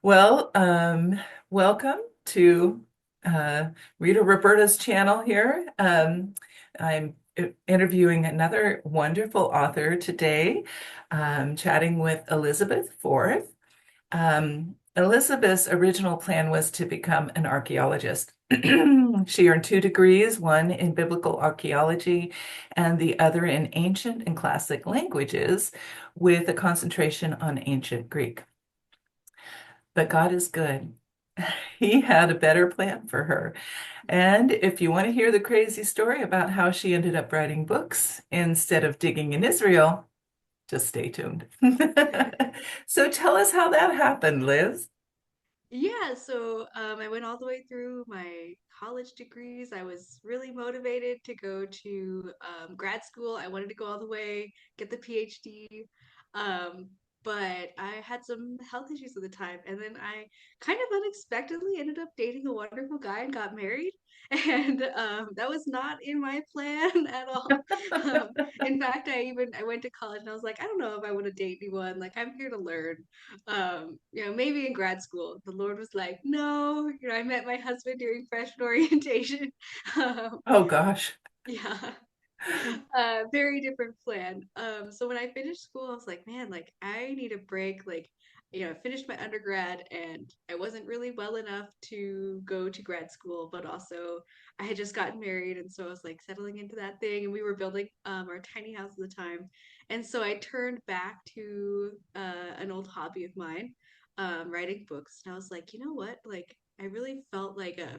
Well, welcome to Rita Roberta's channel here. I'm interviewing another wonderful author today, chatting with Elizabeth Forth. Elizabeth's original plan was to become an archaeologist. She earned two degrees, one in biblical archaeology and the other in ancient and classic languages, with a concentration on ancient Greek. But God is good. He had a better plan for her. And if you want to hear the crazy story about how she ended up writing books instead of digging in Israel, just stay tuned. So tell us how that happened, Liz. Yeah, so I went all the way through my college degrees. I was really motivated to go to grad school. I wanted to go all the way, get the PhD. Um, but I had some health issues at the time. And then I kind of unexpectedly ended up dating a wonderful guy and got married. And that was not in my plan at all. Um, in fact, I went to college and I was like, I don't know if I want to date anyone. Like, I'm here to learn. Maybe in grad school, the Lord was like, no, I met my husband during freshman orientation. um, Oh gosh. yeah, very different plan. So when I finished school, I was like, man, like I need a break. Like, I finished my undergrad and I wasn't really well enough to go to grad school, but also I had just gotten married. And so I was like settling into that thing and we were building our tiny house at the time. And so I turned back to an old hobby of mine, writing books. And I was like, you know what? Like, I really felt like a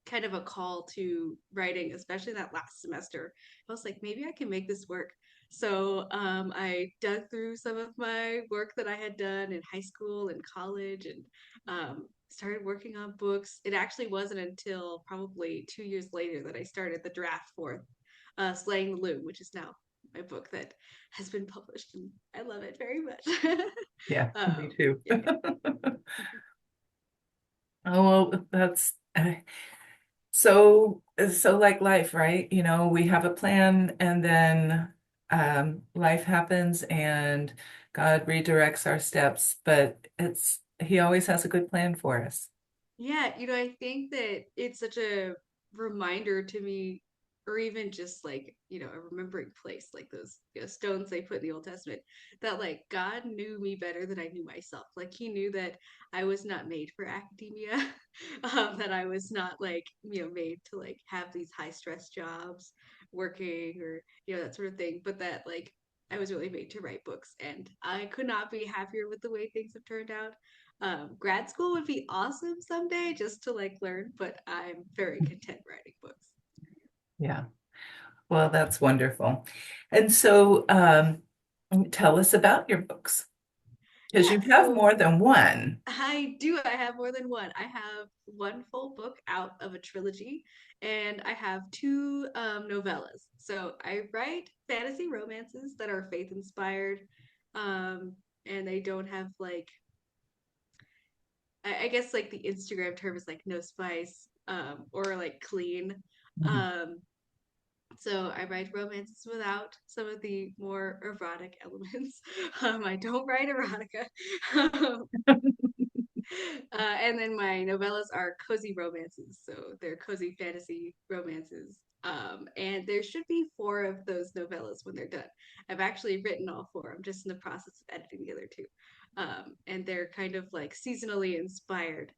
kind of a call to writing, especially that last semester. I was like, maybe I can make this work. So I dug through some of my work that I had done in high school and college and started working on books. It actually wasn't until probably 2 years later that I started the draft for Slaying the Loom, which is now my book that has been published, and I love it very much. Yeah, me too. Yeah. Oh, well, that's so like life, right? We have a plan and then life happens and God redirects our steps, but he always has a good plan for us. Yeah, I think that it's such a reminder to me, or even just like, a remembering place, like those, stones they put in the Old Testament, that like God knew me better than I knew myself. Like he knew that I was not made for academia, that I was not like, made to like have these high stress jobs, working or, that sort of thing, but that like I was really made to write books. And I could not be happier with the way things have turned out. Grad school would be awesome someday just to like learn, but I'm very content writing books. Yeah. Well, that's wonderful. And so tell us about your books because you Yeah, have so more than one. I do. I have more than one. I have one full book out of a trilogy, and I have two novellas. So I write fantasy romances that are faith inspired, um, and they don't have like, I guess like the Instagram term is like no spice, or like clean. Mhm. Um, So I write romances without some of the more erotic elements. I don't write erotica. And then my novellas are cozy romances. So they're cozy fantasy romances. And there should be four of those novellas when they're done. I've actually written all four. I'm just in the process of editing the other two. And they're kind of like seasonally inspired.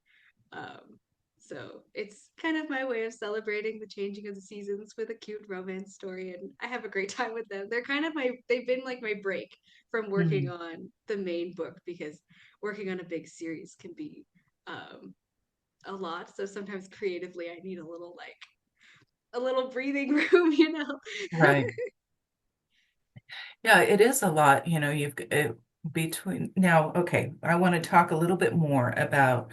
um, so it's kind of my way of celebrating the changing of the seasons with a cute romance story, and I have a great time with them. They've been like my break from working Mhm. on the main book because working on a big series can be um, a lot. So sometimes creatively, I need a little breathing room, you know. Right. Yeah, it is a lot, between now, okay, I want to talk a little bit more about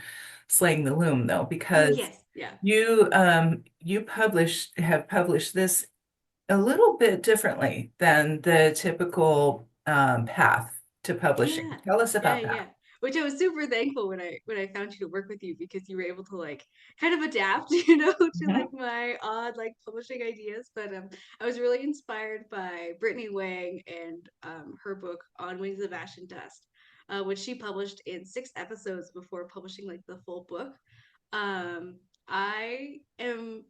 Slaying the Loom though, Oh because yes, yeah, you have published this a little bit differently than the typical path to publishing. yeah, Tell us yeah, about that. yeah. Which I was super thankful when I found you to work with you because you were able to like kind of adapt, to like Mhm. my odd like publishing ideas. But I was really inspired by Brittany Wang and her book On Wings of Ash and Dust. which she published in 6 episodes before publishing like the full book. I am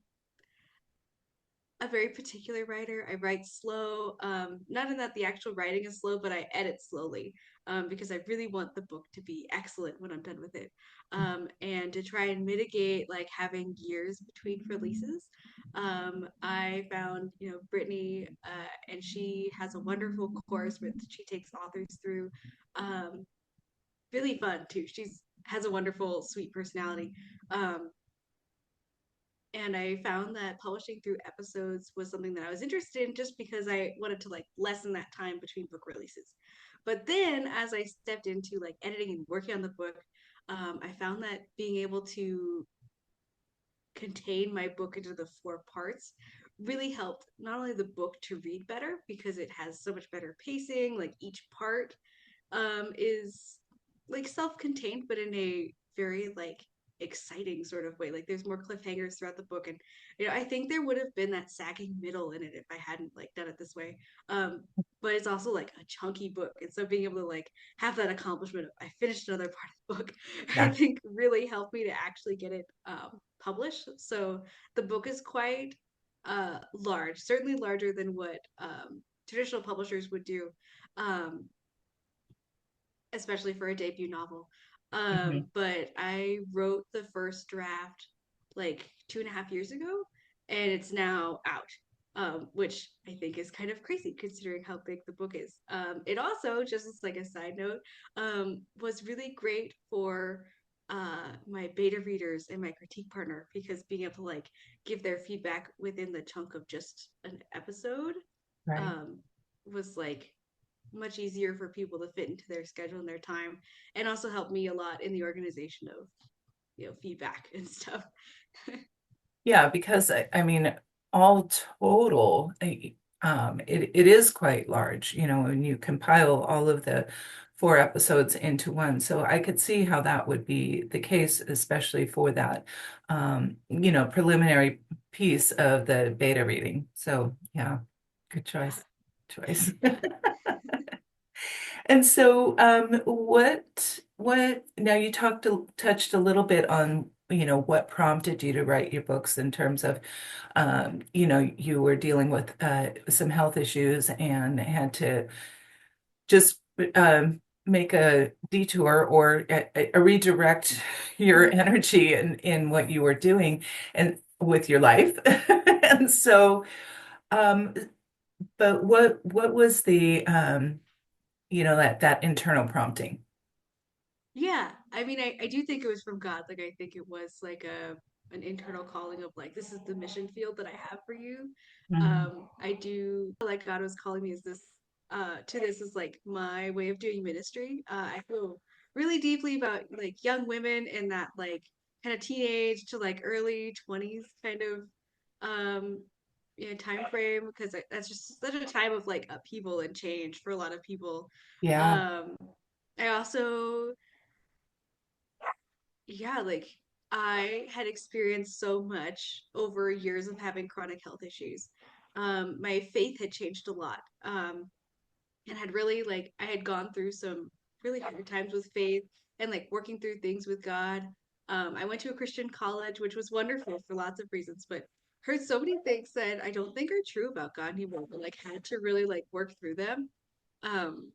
a very particular writer. I write slow. Not in that the actual writing is slow, but I edit slowly because I really want the book to be excellent when I'm done with it. And to try and mitigate like having years between releases, I found Brittany, and she has a wonderful course with she takes authors through. Um, Really fun too. She's has a wonderful, sweet personality. Um, and I found that publishing through episodes was something that I was interested in just because I wanted to like lessen that time between book releases. But then as I stepped into like editing and working on the book, I found that being able to contain my book into the 4 parts really helped not only the book to read better because it has so much better pacing, like each part is like self-contained, but in a very like exciting sort of way. Like there's more cliffhangers throughout the book, and I think there would have been that sagging middle in it if I hadn't like done it this way. But it's also like a chunky book, and so being able to like have that accomplishment of I finished another part of the book, I Yeah. think really helped me to actually get it published. So the book is quite large, certainly larger than what traditional publishers would do. Um, Especially for a debut novel. Mhm. But I wrote the first draft like 2.5 years ago, and it's now out, which I think is kind of crazy considering how big the book is. It also, just as like a side note, was really great for my beta readers and my critique partner because being able to like give their feedback within the chunk of just an episode Right. um, was like much easier for people to fit into their schedule and their time, and also helped me a lot in the organization of feedback and stuff. Yeah, because I mean, all total, it is quite large, when you compile all of the 4 episodes into one. So I could see how that would be the case, especially for that, preliminary piece of the beta reading. So yeah, good Yeah, choice. yeah. And so, what, now you touched a little bit on, what prompted you to write your books in terms of, you were dealing with some health issues and had to just make a detour or a redirect your Mhm. energy in what you were doing and with your life. And so, um, but what was the that internal prompting. Yeah, I mean, I do think it was from God. Like, I think it was like an internal calling of like, this is the mission field that I have for you. Mhm. I do feel like God was calling me as this to this is like my way of doing ministry. I feel really deeply about like young women in that like kind of teenage to like early 20s kind of um time frame because that's just such a time of like upheaval and change for a lot of people. Yeah. Um, I also yeah, like I had experienced so much over years of having chronic health issues. My faith had changed a lot. And had really like I had gone through some really hard times with faith and like working through things with God. I went to a Christian college, which was wonderful for lots of reasons, but heard so many things that I don't think are true about God anymore, but like had to really like work through them. Um,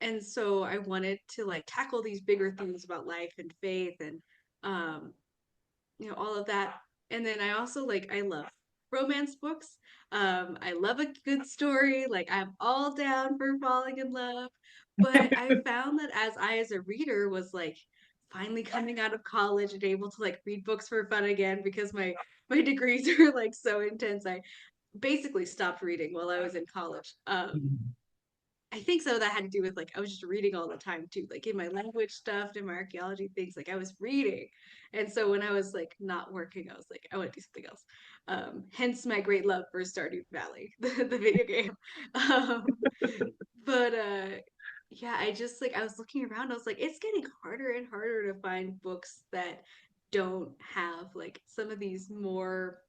and so I wanted to like tackle these bigger things about life and faith and um, all of that. And then I also like I love romance books. I love a good story. Like I'm all down for falling in love. But I found that as a reader was like finally coming out of college and able to like read books for fun again because my degrees are like so intense. I basically stopped reading while I was in college. Mhm. I think so that had to do with like I was just reading all the time too, like in my language stuff, in my archaeology things, like I was reading. And so when I was like not working, I was like, I want to do something else. Hence my great love for Stardew Valley, the video game. Um, but yeah, I just like I was looking around, I was like, it's getting harder and harder to find books that don't have like some of these more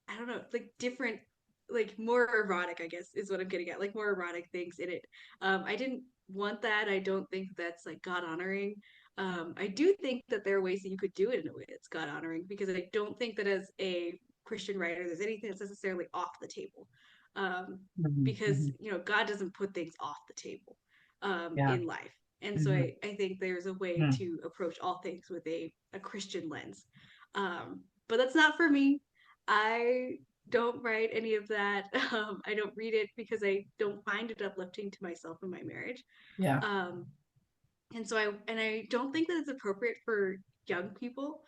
I don't know, like different, like more erotic, I guess is what I'm getting at, like more erotic things in it. I didn't. want that. I don't think that's like God honoring. I do think that there are ways that you could do it in a way that's God honoring, because I don't think that as a Christian writer, there's anything that's necessarily off the table. Um, Mhm, because, mhm. you know, God doesn't put things off the table Yeah. in life. And so Mhm, I think there's a way mm. to approach all things with a Christian lens. But that's not for me. I don't write any of that. I don't read it because I don't find it uplifting to myself and my marriage. Yeah. Um, and so I don't think that it's appropriate for young people.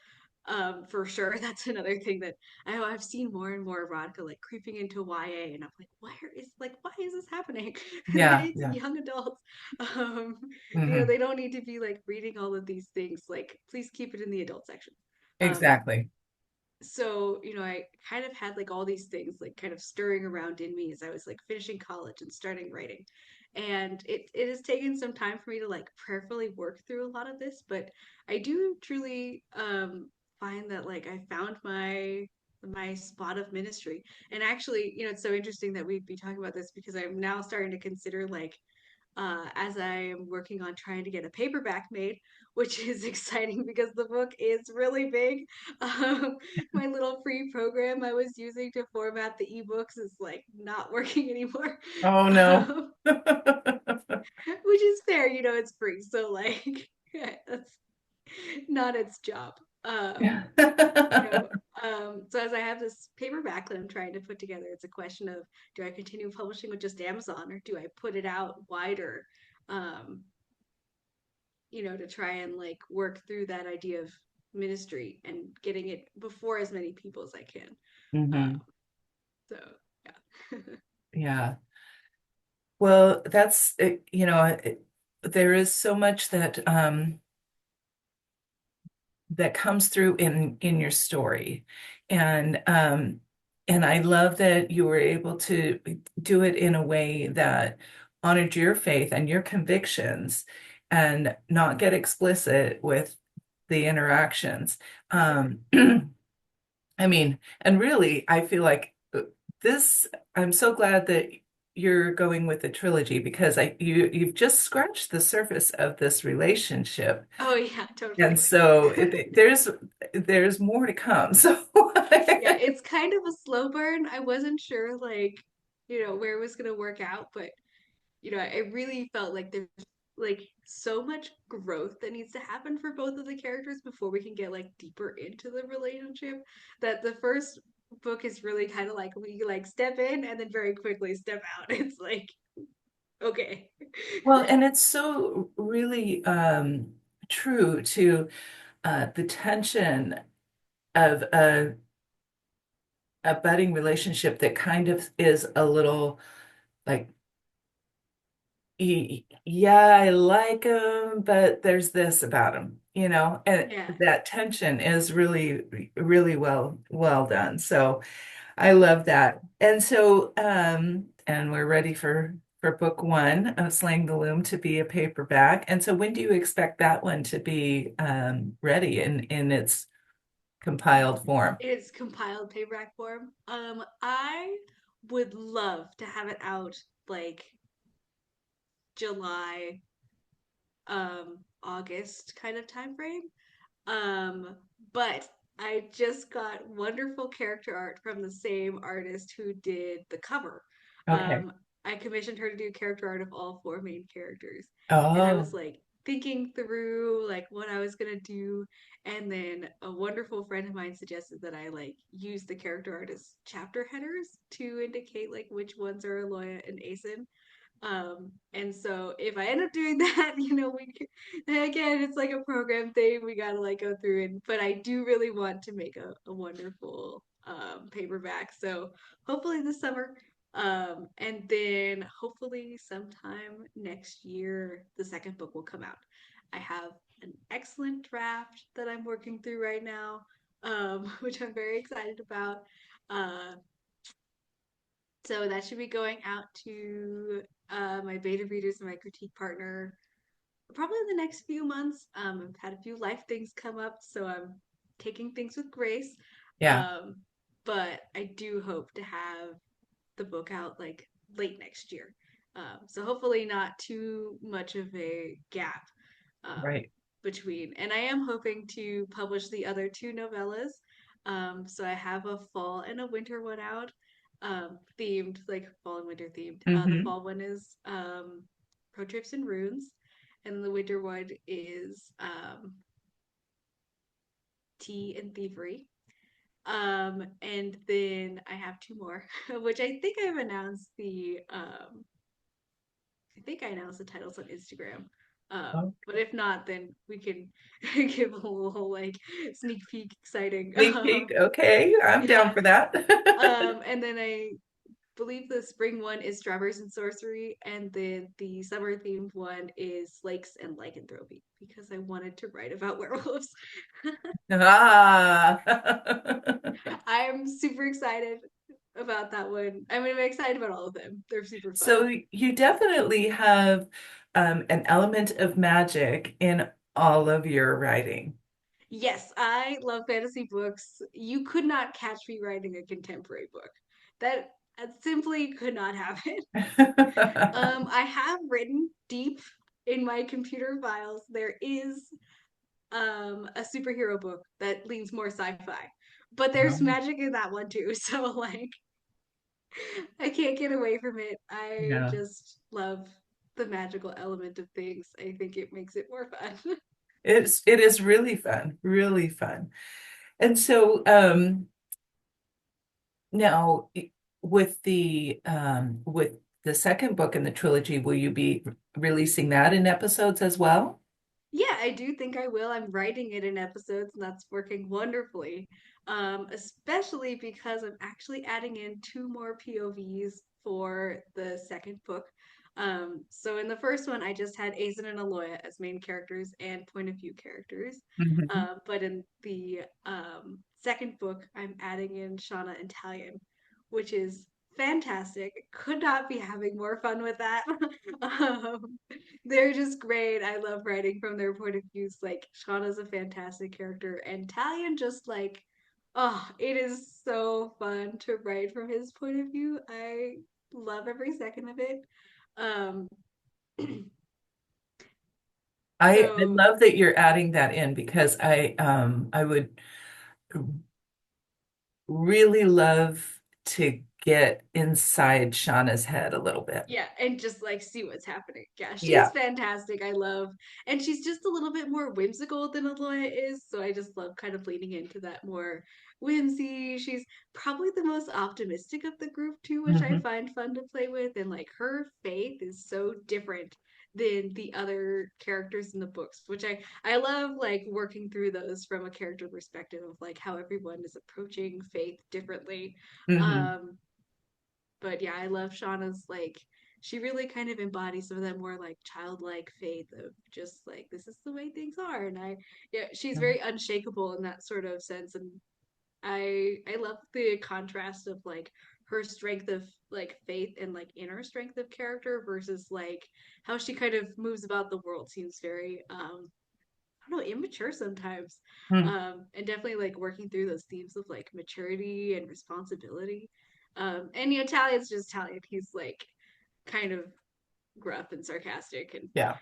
For sure, that's another thing that I've seen more and more erotica like creeping into YA, and I'm like, why is this happening? Yeah. It's Yeah. young adults. Um, Hmm. they don't need to be like reading all of these things. Like, please keep it in the adult section. Um, Exactly. so I kind of had like all these things like kind of stirring around in me as I was like finishing college and starting writing, and it has taken some time for me to like prayerfully work through a lot of this, but I do truly find that like I found my spot of ministry. And actually, it's so interesting that we'd be talking about this, because I'm now starting to consider like as I am working on trying to get a paperback made, which is exciting because the book is really big. My little free program I was using to format the ebooks is like not working anymore, Oh no. um, which is fair. It's free, so like that's not its job. Um, you know, so as I have this paperback that I'm trying to put together, it's a question of, do I continue publishing with just Amazon, or do I put it out wider? Um, to try and like work through that idea of ministry and getting it before as many people as I can. Um, Hmm. so yeah. Yeah. Well, there is so much that comes through in your story. And I love that you were able to do it in a way that honored your faith and your convictions and not get explicit with the interactions. Sure. Um, I mean, and really, I feel like this, I'm so glad that you're going with the trilogy because you've just scratched the surface of this relationship. Oh yeah, And totally. so there's more to come. So Yeah, it's kind of a slow burn. I wasn't sure like, where it was gonna work out, but I really felt like there's like so much growth that needs to happen for both of the characters before we can get like deeper into the relationship, that the first book is really kind of like we like step in and then very quickly step out. It's like, okay. well, and it's so really true to the tension of a budding relationship that kind of is a little like yeah, I like him, but there's this about him, and Yeah. that tension is really, really well done. So I love that. And so, and we're ready for book one of Slaying the Loom to be a paperback. And so when do you expect that one to be ready in its compiled form? It's compiled paperback form. I would love to have it out like July, August kind of time frame. Um, but I just got wonderful character art from the same artist who did the cover. Okay. I commissioned her to do character art of all four main characters. And I was Oh, like thinking through like what I was gonna do. And then a wonderful friend of mine suggested that I like use the character art as chapter headers to indicate like which ones are Aloya and Asen. And so if I end up doing that, again, it's like a program thing. We gotta like go through it. But I do really want to make a wonderful paperback. So hopefully this summer. And then hopefully sometime next year, the second book will come out. I have an excellent draft that I'm working through right now, which I'm very excited about. Uh, so that should be going out to my beta readers and my critique partner probably in the next few months. I've had a few life things come up, so I'm taking things with grace. yeah. Um, but I do hope to have the book out like late next year. So hopefully not too much of a gap um, Right. between. And I am hoping to publish the other two novellas. So I have a fall and a winter one out, themed, like fall and winter themed. The Hmm. fall one is Pro Trips and Runes, and the winter one is Tea and Thievery. And then I have two more, which I think I've announced I think I announced the titles on Instagram. But if not, then we can give a little like sneak peek exciting. Sneak peek. Okay, I'm down Yeah. for that. And then I believe the spring one is Strawberries and Sorcery, and then the summer themed one is Lakes and Lycanthropy because I wanted to write about werewolves. Ah. I'm super excited about that one. I mean, I'm excited about all of them. They're super fun. So you definitely have an element of magic in all of your writing. Yes, I love fantasy books. You could not catch me writing a contemporary book. That simply could not happen. I have written deep in my computer files. There is a superhero book that leans more sci-fi, but there's magic in that one too. So like, I can't get away from it. I Yeah. just love the magical element of things. I think it makes it more fun. It is really fun, really fun. And so now with the second book in the trilogy, will you be releasing that in episodes as well? Yeah, I do think I will. I'm writing it in episodes, and that's working wonderfully. Especially because I'm actually adding in two more POVs for the second book. So in the first one, I just had Azen and Aloya as main characters and point of view characters. Mhm. But in the second book, I'm adding in Shauna and Talion, which is fantastic. Could not be having more fun with that. um, they're just great. I love writing from their point of views. Like Shauna's a fantastic character, and Talion just like, oh, it is so fun to write from his point of view. I love every second of it. Um, I so love that you're adding that in because I would really love to get inside Shauna's head a little bit. yeah, and just like see what's happening. Yeah, she's Yeah. fantastic. I love, and she's just a little bit more whimsical than Aloya is. So I just love kind of leaning into that more whimsy. She's probably the most optimistic of the group too, which I Hmm. find fun to play with. And like her faith is so different than the other characters in the books, which I love like working through those from a character perspective of like how everyone is approaching faith differently. Hmm. Um, but yeah, I love Shauna's like she really kind of embodies some of that more like childlike faith of just like this is the way things are. And I yeah, she's very unshakable in that sort of sense. And I love the contrast of like her strength of like faith and like inner strength of character versus like how she kind of moves about the world seems very I don't know, immature sometimes. And definitely like working through those themes of like maturity and responsibility. And you know, Talion's just Talion. He's like kind of gruff and sarcastic and Yeah.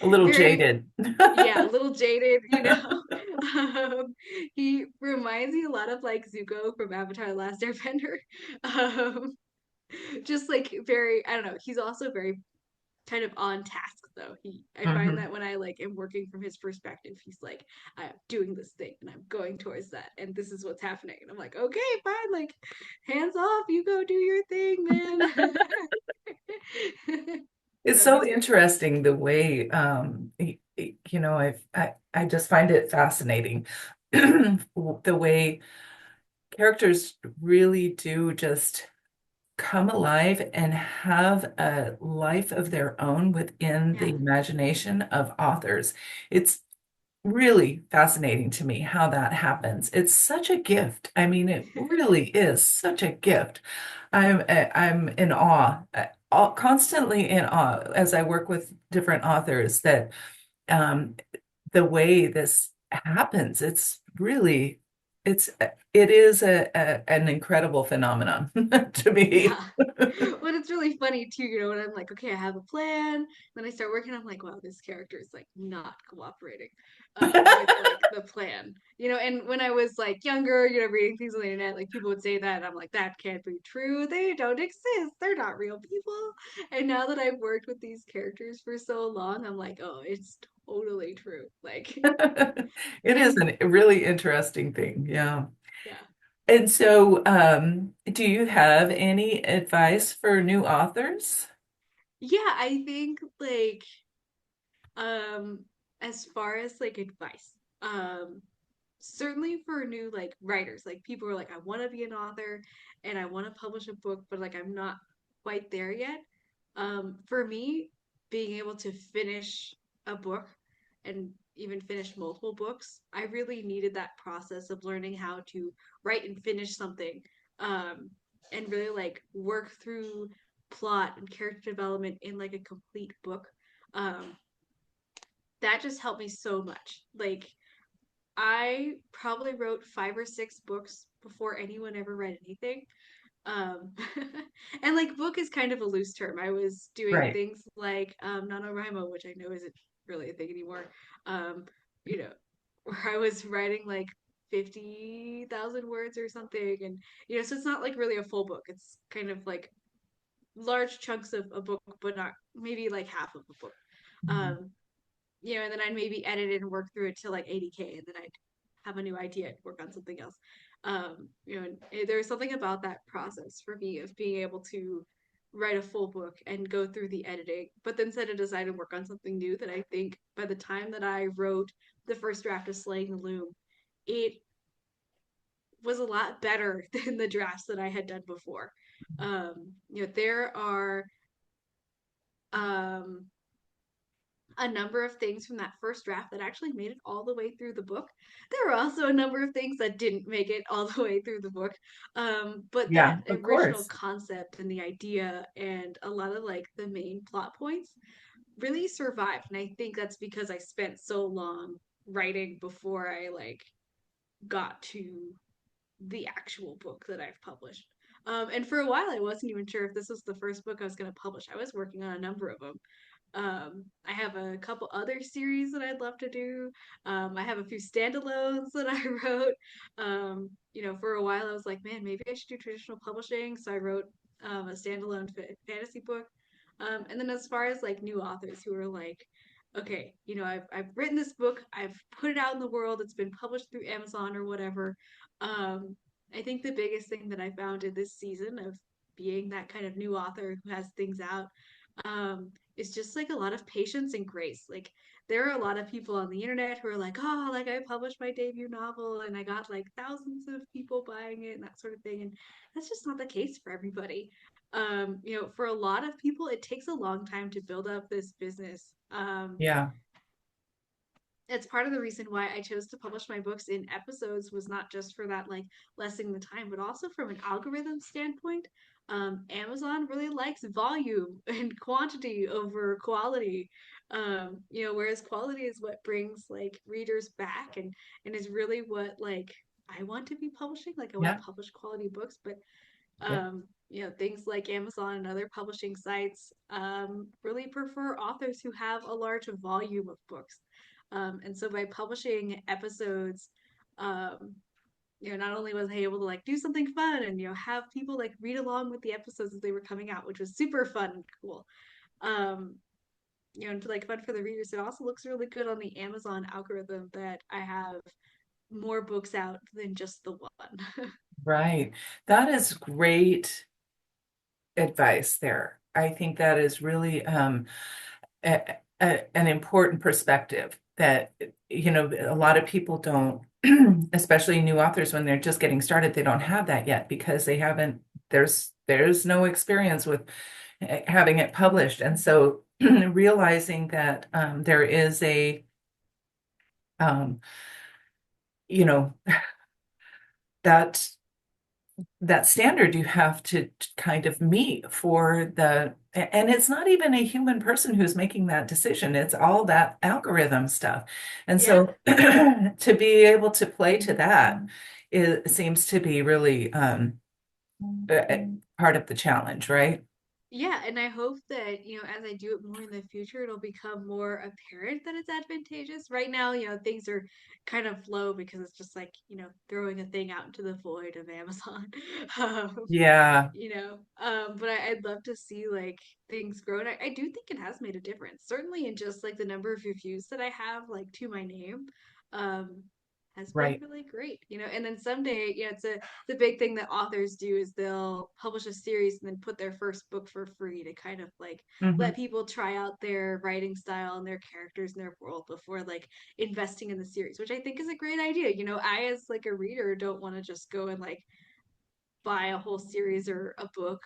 A little very jaded. yeah, a little jaded, you know. Um, he reminds me a lot of like Zuko from Avatar: The Last Airbender. Um, just like very, I don't know. He's also very kind of on task though. I find Hmm. that when I like am working from his perspective, he's like, I'm doing this thing and I'm going towards that and this is what's happening. And I'm like, okay, fine, like hands off, you go do your thing, man. It's So so he's interesting the way I just find it fascinating the way characters really do just come alive and have a life of their own within the yeah. imagination of authors. It's really fascinating to me how that happens. It's such a gift. I mean, it really is such a gift. I'm in awe, constantly in awe as I work with different authors that um, the way this happens, it's really it is an incredible phenomenon to me. Yeah. But it's really funny too, when I'm like, okay, I have a plan. Then I start working, I'm like, wow, this character is like not cooperating with like the plan. And when I was like younger, reading things on the internet, like people would say that, and I'm like, that can't be true. They don't exist. They're not real people. And now that I've worked with these characters for so long, I'm like, oh, it's totally true. Like, It is and a really interesting thing. Yeah. yeah. And so, do you have any advice for new authors? Yeah, I think like Um, as far as like advice, certainly for new like writers, like people are like, I want to be an author and I want to publish a book, but like I'm not quite there yet. For me, being able to finish a book and even finish multiple books, I really needed that process of learning how to write and finish something, and really like work through plot and character development in like a complete book. Um, that just helped me so much. Like I probably wrote 5 or 6 books before anyone ever read anything. Um, and like book is kind of a loose term. I was doing Right. things like NaNoWriMo, which I know isn't really a thing anymore. Um, you know, where I was writing like 50,000 words or something. And, so it's not like really a full book. It's kind of like large chunks of a book, but not maybe like half of a book. Mhm. Um, and then I'd maybe edit it and work through it to like 80K, and then I'd have a new idea and work on something else. And there's something about that process for me of being able to write a full book and go through the editing, but then set it aside and work on something new that I think by the time that I wrote the first draft of Slaying the Loom, it was a lot better than the drafts that I had done before. There are um, a number of things from that first draft that actually made it all the way through the book. There were also a number of things that didn't make it all the way through the book. But Yeah, that of original course. concept and the idea and a lot of like the main plot points really survived. And I think that's because I spent so long writing before I like got to the actual book that I've published. And for a while, I wasn't even sure if this was the first book I was going to publish. I was working on a number of them. I have a couple other series that I'd love to do. I have a few standalones that I wrote. For a while I was like, man, maybe I should do traditional publishing. So I wrote a standalone fantasy book. And then as far as like new authors who are like, okay, I've written this book, I've put it out in the world, it's been published through Amazon or whatever. Um, I think the biggest thing that I found in this season of being that kind of new author who has things out, it's just like a lot of patience and grace. Like there are a lot of people on the internet who are like, oh, like I published my debut novel and I got like thousands of people buying it and that sort of thing. And that's just not the case for everybody. For a lot of people, it takes a long time to build up this business. Yeah. It's part of the reason why I chose to publish my books in episodes was not just for that like lessening the time, but also from an algorithm standpoint. Amazon really likes volume and quantity over quality. Whereas quality is what brings like readers back and is really what like I want to be publishing. Like I want Yeah. to publish quality books, but Yeah. things like Amazon and other publishing sites really prefer authors who have a large volume of books. And so by publishing episodes, um, not only was I able to like do something fun and have people like read along with the episodes as they were coming out, which was super fun and cool. Um, and like fun for the readers. It also looks really good on the Amazon algorithm that I have more books out than just the one. Right. That is great advice there. I think that is really an important perspective that, a lot of people don't, especially new authors, when they're just getting started, they don't have that yet because they haven't, there's no experience with having it published. And so realizing that there is um, you know, that that standard you have to kind of meet for the And it's not even a human person who's making that decision. It's all that algorithm stuff. And Yeah. so to be able to play to that, it seems to be really part of the challenge, right? Yeah, and I hope that, as I do it more in the future, it'll become more apparent that it's advantageous. Right now, things are kind of low because it's just like, throwing a thing out into the void of Amazon. Um, Yeah. but I'd love to see like things grow. And I do think it has made a difference. Certainly in just like the number of reviews that I have like to my name. Um, has been Right. really great, and then someday, it's the big thing that authors do is they'll publish a series and then put their first book for free to kind of like Hmm. let people try out their writing style and their characters and their world before like investing in the series, which I think is a great idea. I as like a reader don't want to just go and like buy a whole series or a book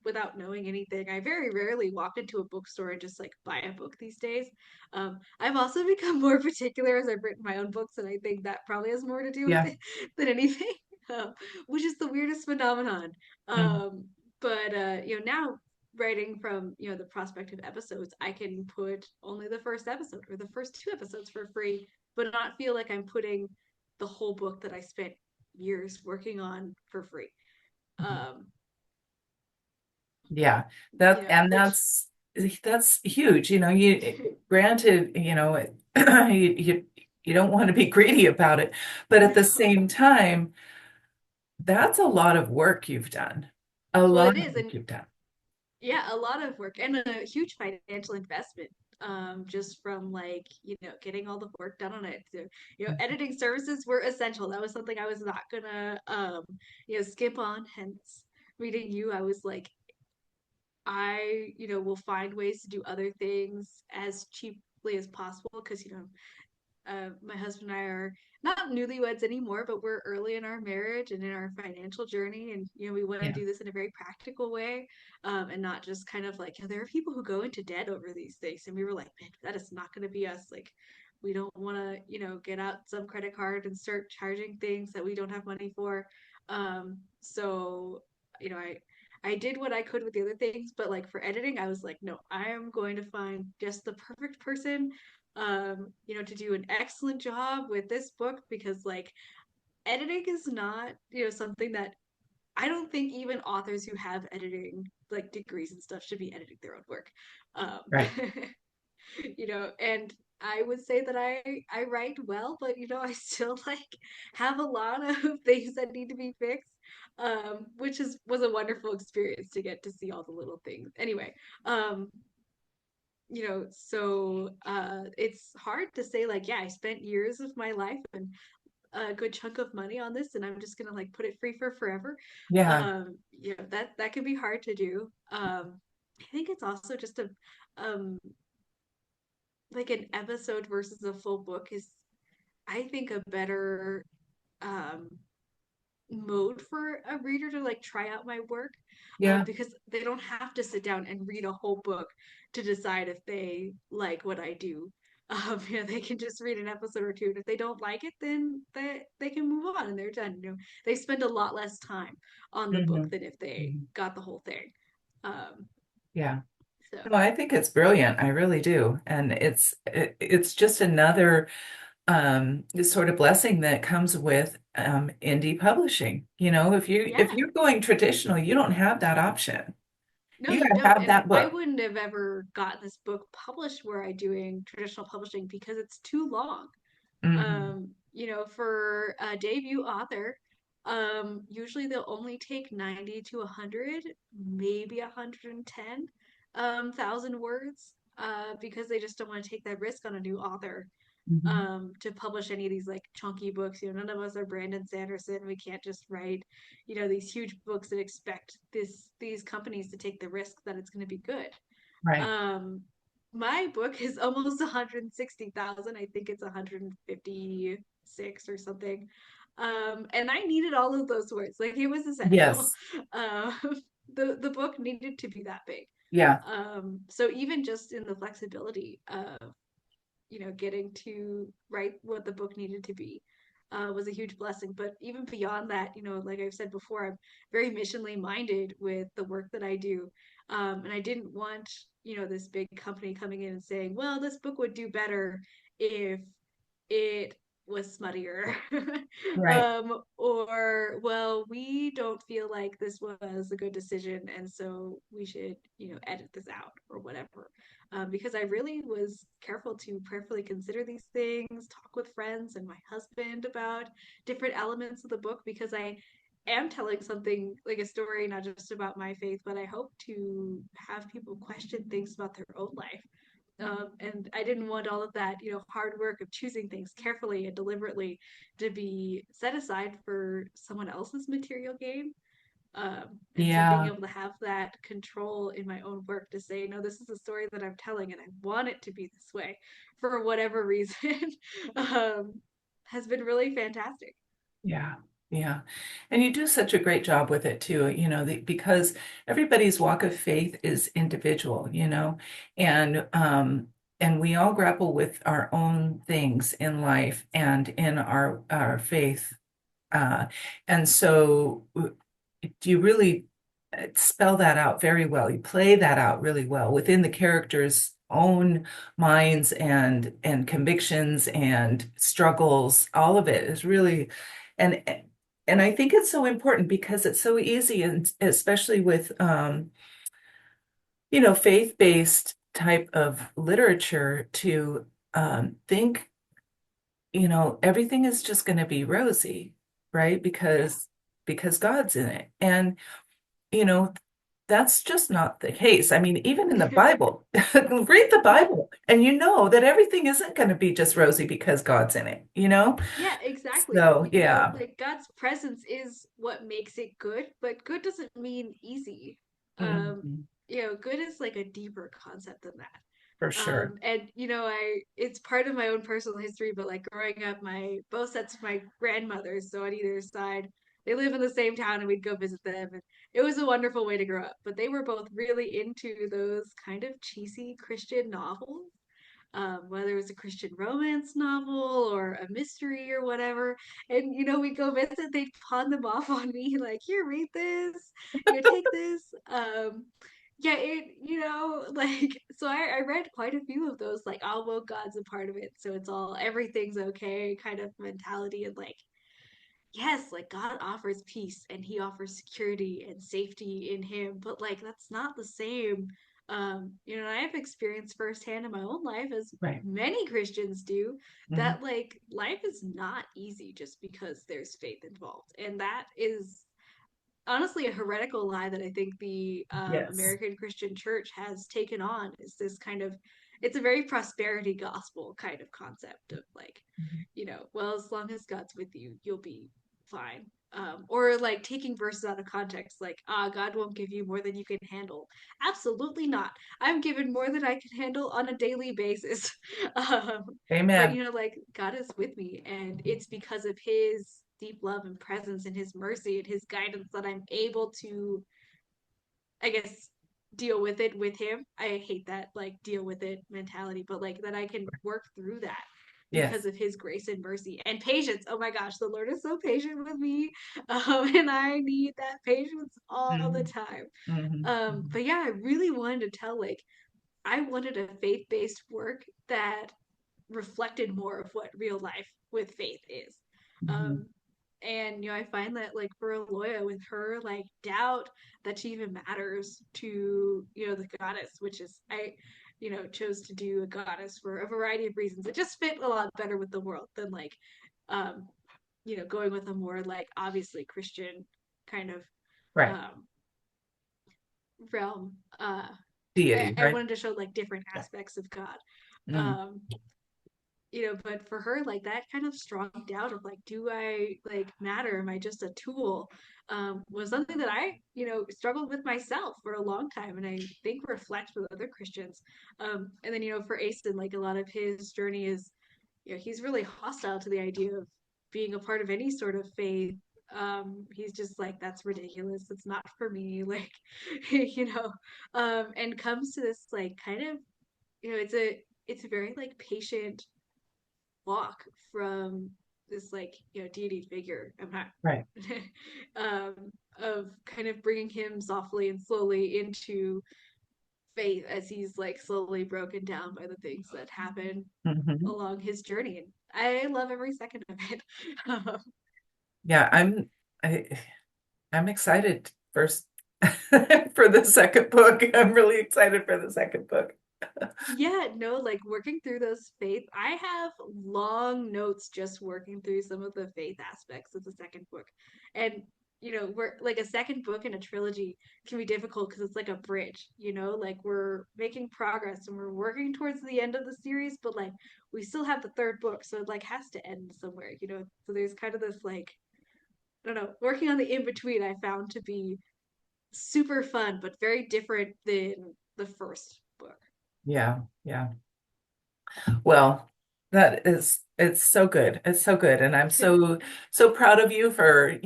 without knowing anything. I very rarely walk into a bookstore and just like buy a book these days. I've also become more particular as I've written my own books, and I think that probably has more to do with Yeah. it than anything, which is the weirdest phenomenon. Mhm. But now writing from the prospect of episodes, I can put only the first episode or the first two episodes for free, but not feel like I'm putting the whole book that I spent years working on for free. Mhm. Um, Yeah. That and which that's huge. You granted, you don't want to be greedy about it, but at the no, same time, that's a lot of work you've done. A well, lot it of is, work and you've done. yeah, a lot of work and a huge financial investment. Just from like getting all the work done on it. So, editing services were essential. That was something I was not gonna skip on. Hence, reading you, I was like, I will find ways to do other things as cheaply as possible because my husband and I are not newlyweds anymore, but we're early in our marriage and in our financial journey. And, we want to Yeah. do this in a very practical way and not just kind of like, there are people who go into debt over these things. And we were like, man, that is not going to be us. Like, we don't want to, get out some credit card and start charging things that we don't have money for. So, I did what I could with the other things, but like for editing, I was like, no, I am going to find just the perfect person to do an excellent job with this book because like editing is not, something that I don't think even authors who have editing like degrees and stuff should be editing their own work. Um, Right. and I would say that I write well, but I still like have a lot of things that need to be fixed. Which was a wonderful experience to get to see all the little things. Anyway, um, so it's hard to say like, yeah, I spent years of my life and a good chunk of money on this, and I'm just gonna like put it free for forever. Yeah. That can be hard to do. I think it's also just a um like an episode versus a full book is I think a better um mode for a reader to like try out my work Yeah. because they don't have to sit down and read a whole book to decide if they like what I do. They can just read an episode or two, and if they don't like it, then they can move on and they're done. They spend a lot less time on the book Hmm. than if they Hmm. got the whole thing. Um, Yeah. so No, I think it's brilliant. I really do. And it's just another sort of blessing that comes with indie publishing. If yeah, you're going traditional, you don't have that option. no, You you got to don't. have And that I book. wouldn't have ever gotten this book published where I doing traditional publishing because it's too long. Hmm. For a debut author, usually they'll only take 90 to 100, maybe 110 thousand words, because they just don't want to take that risk on a new author. Hmm. To publish any of these like chunky books. None of us are Brandon Sanderson. We can't just write, these huge books and expect these companies to take the risk that it's going to be good. Right. Um, my book is almost 160,000. I think it's 156 or something. And I needed all of those words. Like it was essential. Yes. Um, the book needed to be that big. Yeah. So even just in the flexibility of getting to write what the book needed to be was a huge blessing. But even beyond that, like I've said before, I'm very missionally minded with the work that I do. And I didn't want, this big company coming in and saying, well, this book would do better if it was smuttier. Right. Or, well, we don't feel like this was a good decision, and so we should, edit this out or whatever. Because I really was careful to prayerfully consider these things, talk with friends and my husband about different elements of the book, because I am telling something like a story, not just about my faith, but I hope to have people question things about their own life. And I didn't want all of that, hard work of choosing things carefully and deliberately to be set aside for someone else's material gain. And so being Yeah. able to have that control in my own work to say, no, this is a story that I'm telling and I want it to be this way for whatever reason, um, has been really fantastic. Yeah. Yeah. And you do such a great job with it too, because everybody's walk of faith is individual, and we all grapple with our own things in life and in our faith. Uh, and so you really spell that out very well. You play that out really well within the characters' own minds and convictions and struggles. All of it is really, and and I think it's so important because it's so easy, and especially with faith-based type of literature to think, everything is just going to be rosy, right? Yeah. Because God's in it. And you know, that's just not the case. I mean, even in the Bible, read the Yeah. Bible and you know that everything isn't going to be just rosy because God's in it? Yeah, exactly. So, yeah. Like God's presence is what makes it good, but good doesn't mean easy. Mhm. Good is like a deeper concept than that. For sure. And it's part of my own personal history, but like growing up, my both sets of my grandmothers, so on either side, they live in the same town and we'd go visit them. And it was a wonderful way to grow up. But they were both really into those kind of cheesy Christian novels, whether it was a Christian romance novel or a mystery or whatever. And we go visit, they'd pawn them off on me, like, here, read this, take this. Yeah, like, so I read quite a few of those, like, oh, well, God's a part of it, so it's all everything's okay kind of mentality. And like, yes, like God offers peace and he offers security and safety in him, but like that's not the same. I have experienced firsthand in my own life, as Right. many Christians do, Mhm. that like life is not easy just because there's faith involved. And that is honestly a heretical lie that I think the Yes. American Christian church has taken on, is this kind of, it's a very prosperity gospel kind of concept of like, Mhm. well, as long as God's with you, you'll be fine. Or like taking verses out of context, like, God won't give you more than you can handle. Absolutely not. I'm given more than I can handle on a daily basis. But Amen. like God is with me, and it's because of his deep love and presence and his mercy and his guidance that I'm able to, I guess, deal with it with him. I hate that like deal with it mentality, but like that I can work through that because Yes. of his grace and mercy and patience. Oh my gosh, the Lord is so patient with me. And I need that patience all the Mhm. time. Mhm. Mhm. But yeah, I really wanted to tell, like, I wanted a faith-based work that reflected more of what real life with faith is. Mhm. Um, and I find that like for Aloya, with her like doubt that she even matters to the goddess, which is I chose to do a goddess for a variety of reasons. It just fit a lot better with the world than like um, going with a more like obviously Christian kind of Right. um, realm. Deity, I right? wanted to show like different Yeah. aspects of God. Mm. Um, but for her, like that kind of strong doubt of like, do I like matter? Am I just a tool? Was something that I, struggled with myself for a long time, and I think reflect with other Christians. And then for Asen, like a lot of his journey is, he's really hostile to the idea of being a part of any sort of faith. He's just like, that's ridiculous. It's not for me. Like, and comes to this like kind of, it's a very like patient walk from this like deity figure. I'm not Right. of kind of bringing him softly and slowly into faith as he's like slowly broken down by the things that happen Hmm. along his journey. And I love every second of it. Yeah, I, I'm excited first for the second book. I'm really excited for the second book. Yeah, no, like working through those faith, I have long notes just working through some of the faith aspects of the second book. And, we're like a second book in a trilogy can be difficult because it's like a bridge, like we're making progress and we're working towards the end of the series, but like we still have the third book, so it like has to end somewhere. So there's kind of this like, I don't know, working on the in between I found to be super fun, but very different than the first book. Yeah, yeah. Well, it's so good. It's so good. And I'm so proud of you for,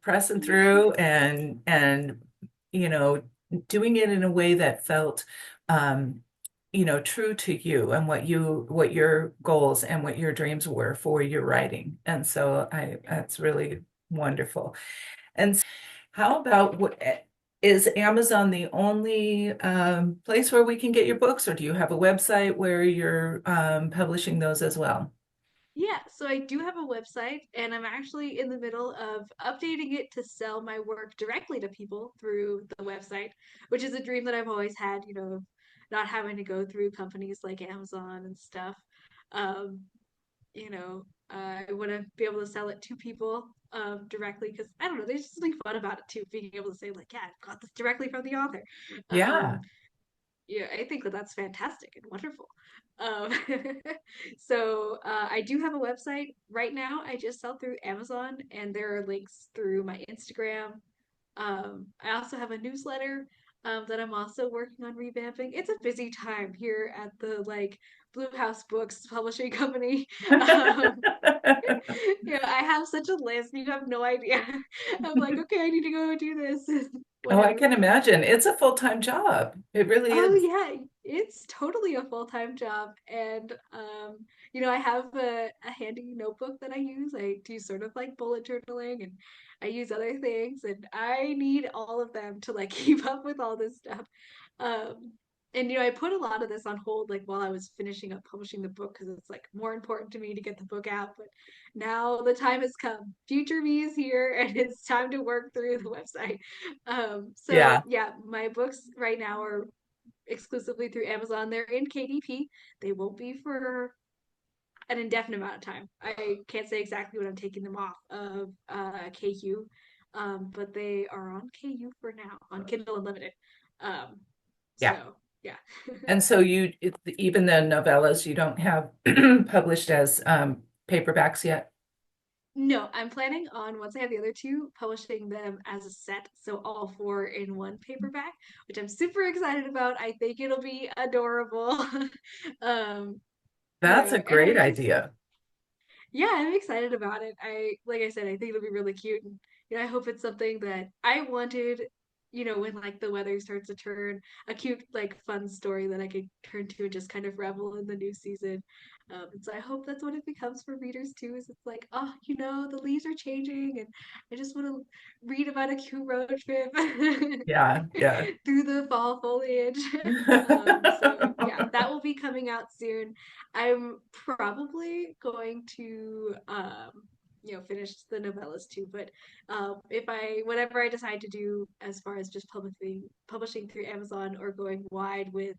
pressing through and you know, doing it in a way that felt um, true to you and what your goals and what your dreams were for your writing. And so that's really wonderful. And how about is Amazon the only place where we can get your books, or do you have a website where you're publishing those as well? Yeah, so I do have a website, and I'm actually in the middle of updating it to sell my work directly to people through the website, which is a dream that I've always had, of not having to go through companies like Amazon and stuff. Um, I want to be able to sell it to people directly because I don't know, there's something fun about it too, being able to say, like, yeah, I've got this directly from the author. Yeah, Yeah, I think that that's fantastic and wonderful. Um, so I do have a website right now. I just sell through Amazon, and there are links through my Instagram. I also have a newsletter that I'm also working on revamping. It's a busy time here at the like Blue House Books publishing company. Um, I have such a list. You have no idea. I'm like, okay, I need to go do this. Oh, I Whatever. can imagine. It's a full-time job. It really Oh is. yeah, it's totally a full-time job. And I have a handy notebook that I use. I do sort of like bullet journaling and I use other things and I need all of them to like keep up with all this stuff. Um and I put a lot of this on hold like while I was finishing up publishing the book because it's like more important to me to get the book out. But now the time has come. Future me is here and it's time to work through the website. So Yeah. yeah, my books right now are exclusively through Amazon. They're in KDP. They won't be for an indefinite amount of time. I can't say exactly when I'm taking them off of KU, but they are on KU for now on Kindle Unlimited. Um, Yeah. so yeah. And so even the novellas you don't have published as paperbacks yet? No, I'm planning on once I have the other two, publishing them as a set, so all four in one paperback, which I'm super excited about. I think it'll be adorable. um, That's a and great idea. yeah, I'm excited about it. Like I said, I think it'll be really cute, and I hope it's something that I wanted. When like the weather starts to turn, a cute, like fun story that I could turn to and just kind of revel in the new season. And so I hope that's what it becomes for readers too. Is it's like, oh, the leaves are changing, and I just want to read about a cute road trip Yeah, yeah. through the fall foliage. So yeah, that will be coming out soon. I'm probably going to finish the novellas too, but if I whatever I decide to do as far as just publishing through Amazon or going wide with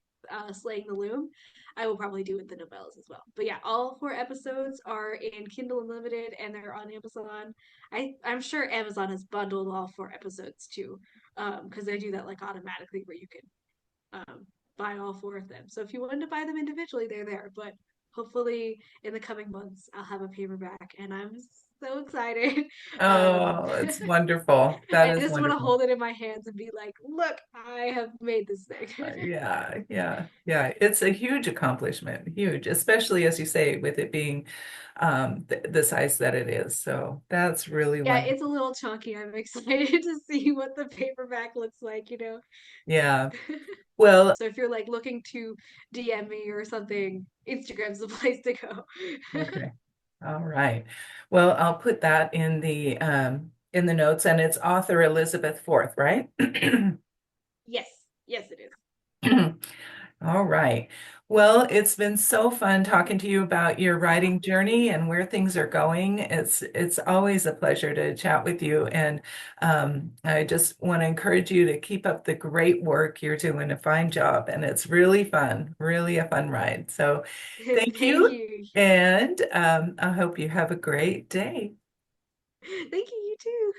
Slaying the Loom, I will probably do with the novellas as well. But yeah, all four episodes are in Kindle Unlimited and they're on Amazon. I'm sure Amazon has bundled all four episodes too, because they do that like automatically where you can buy all four of them. So if you wanted to buy them individually, they're there. But hopefully in the coming months, I'll have a paperback, and I'm so excited. Um, Oh, it's wonderful. That I is just want to wonderful. hold it in my hands and be like, "Look, I have made this thing." Yeah, yeah, yeah. It's a huge accomplishment, huge, especially as you say, with it being the size that it is. So that's really Yeah, wonderful. it's a little chunky. I'm excited to see what the paperback looks like. Yeah. Well, So if you're like looking to DM me or something, Instagram's the place to go. okay. All right. Well, I'll put that in the notes, and it's author Elizabeth Forth, right? Yes, yes, it is. All right. Well, it's been so fun talking to you about your writing journey and where things are going. It's always a pleasure to chat with you, and I just want to encourage you to keep up the great work you're doing, a fine job, and it's really fun, really a fun ride. So, thank Thank you, you. and I hope you have a great day. Thank you, you too.